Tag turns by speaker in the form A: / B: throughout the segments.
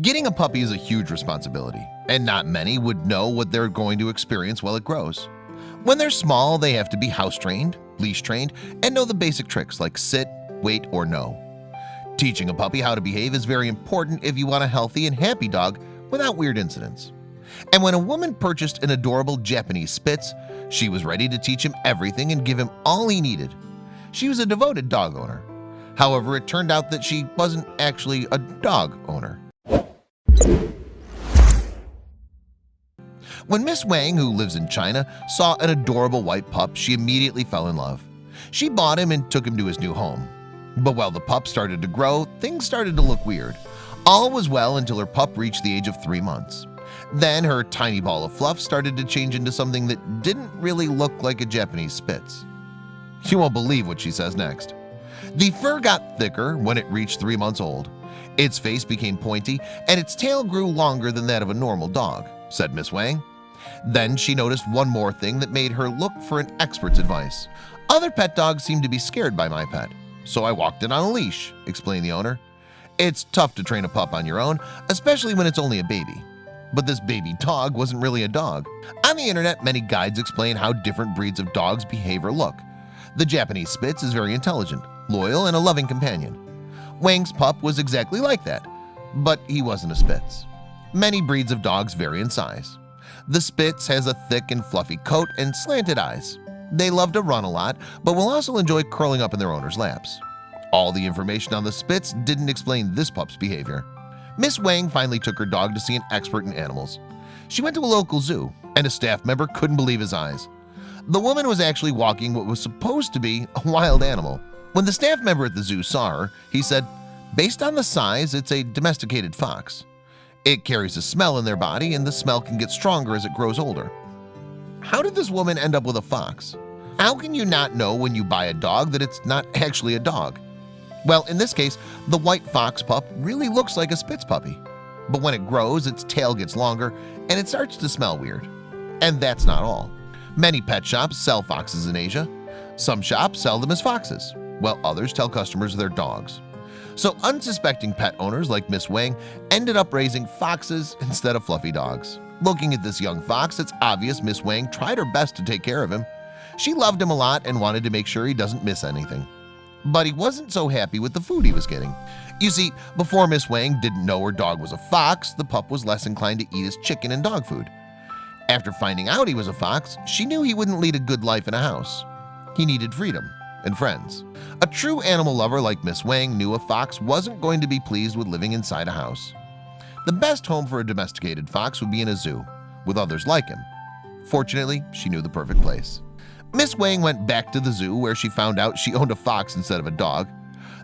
A: Getting a puppy is a huge responsibility, and not many would know what they're going to experience while it grows. When they're small, they have to be house-trained, leash-trained, and know the basic tricks like sit, wait, or no. Teaching a puppy how to behave is very important if you want a healthy and happy dog without weird incidents. And when a woman purchased an adorable Japanese Spitz, she was ready to teach him everything and give him all he needed. She was a devoted dog owner. However, it turned out that she wasn't actually a dog owner. When Miss Wang, who lives in China, saw an adorable white pup, she immediately fell in love. She bought him and took him to his new home. But while the pup started to grow, things started to look weird. All was well until her pup reached the age of 3 months. Then her tiny ball of fluff started to change into something that didn't really look like a Japanese Spitz. You won't believe what she says next. The fur got thicker when it reached 3 months old. Its face became pointy and its tail grew longer than that of a normal dog, said Miss Wang. Then she noticed one more thing that made her look for an expert's advice. Other pet dogs seemed to be scared by my pet, so I walked it on a leash, explained the owner. It's tough to train a pup on your own, especially when it's only a baby. But this baby dog wasn't really a dog. On the internet, many guides explain how different breeds of dogs behave or look. The Japanese Spitz is very intelligent, loyal, and a loving companion. Wang's pup was exactly like that, but he wasn't a Spitz. Many breeds of dogs vary in size. The Spitz has a thick and fluffy coat and slanted eyes. They love to run a lot, but will also enjoy curling up in their owner's laps. All the information on the Spitz didn't explain this pup's behavior. Miss Wang finally took her dog to see an expert in animals. She went to a local zoo, and a staff member couldn't believe his eyes. The woman was actually walking what was supposed to be a wild animal. When the staff member at the zoo saw her, he said, "Based on the size, it's a domesticated fox. It carries a smell in their body, and the smell can get stronger as it grows older." How did this woman end up with a fox? How can you not know when you buy a dog that it's not actually a dog? Well, in this case, the white fox pup really looks like a Spitz puppy. But when it grows, its tail gets longer and it starts to smell weird. And that's not all. Many pet shops sell foxes in Asia. Some shops sell them as foxes, while others tell customers they're dogs. So unsuspecting pet owners like Miss Wang ended up raising foxes instead of fluffy dogs. Looking at this young fox, it's obvious Miss Wang tried her best to take care of him. She loved him a lot and wanted to make sure he doesn't miss anything. But he wasn't so happy with the food he was getting. You see, before Miss Wang didn't know her dog was a fox, the pup was less inclined to eat his chicken and dog food. After finding out he was a fox, she knew he wouldn't lead a good life in a house. He needed freedom and friends. A true animal lover like Miss Wang knew a fox wasn't going to be pleased with living inside a house. The best home for a domesticated fox would be in a zoo, with others like him. Fortunately, she knew the perfect place. Miss Wang went back to the zoo where she found out she owned a fox instead of a dog.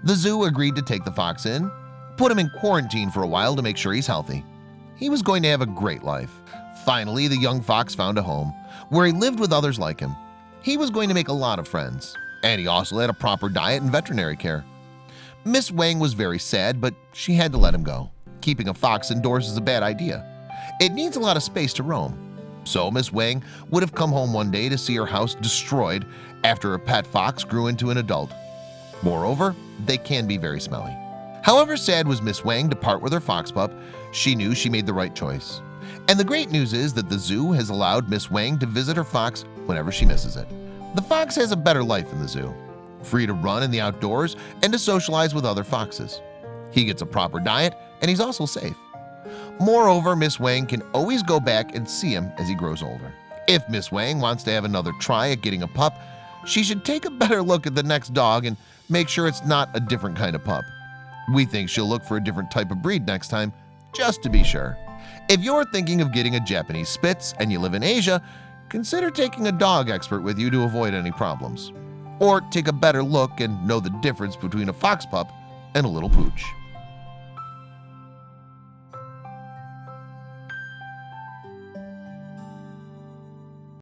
A: The zoo agreed to take the fox in, put him in quarantine for a while to make sure he's healthy. He was going to have a great life. Finally, the young fox found a home where he lived with others like him. He was going to make a lot of friends, and he also had a proper diet and veterinary care. Miss Wang was very sad, but she had to let him go. Keeping a fox indoors is a bad idea. It needs a lot of space to roam. So Miss Wang would have come home one day to see her house destroyed after her pet fox grew into an adult. Moreover, they can be very smelly. However sad was Miss Wang to part with her fox pup, she knew she made the right choice. And the great news is that the zoo has allowed Miss Wang to visit her fox whenever she misses it. The fox has a better life in the zoo, free to run in the outdoors and to socialize with other foxes. He gets a proper diet and he's also safe. Moreover, Miss Wang can always go back and see him as he grows older. If Miss Wang wants to have another try at getting a pup, she should take a better look at the next dog and make sure it's not a different kind of pup. We think she'll look for a different type of breed next time, just to be sure. If you're thinking of getting a Japanese Spitz and you live in Asia, consider taking a dog expert with you to avoid any problems. Or take a better look and know the difference between a fox pup and a little pooch.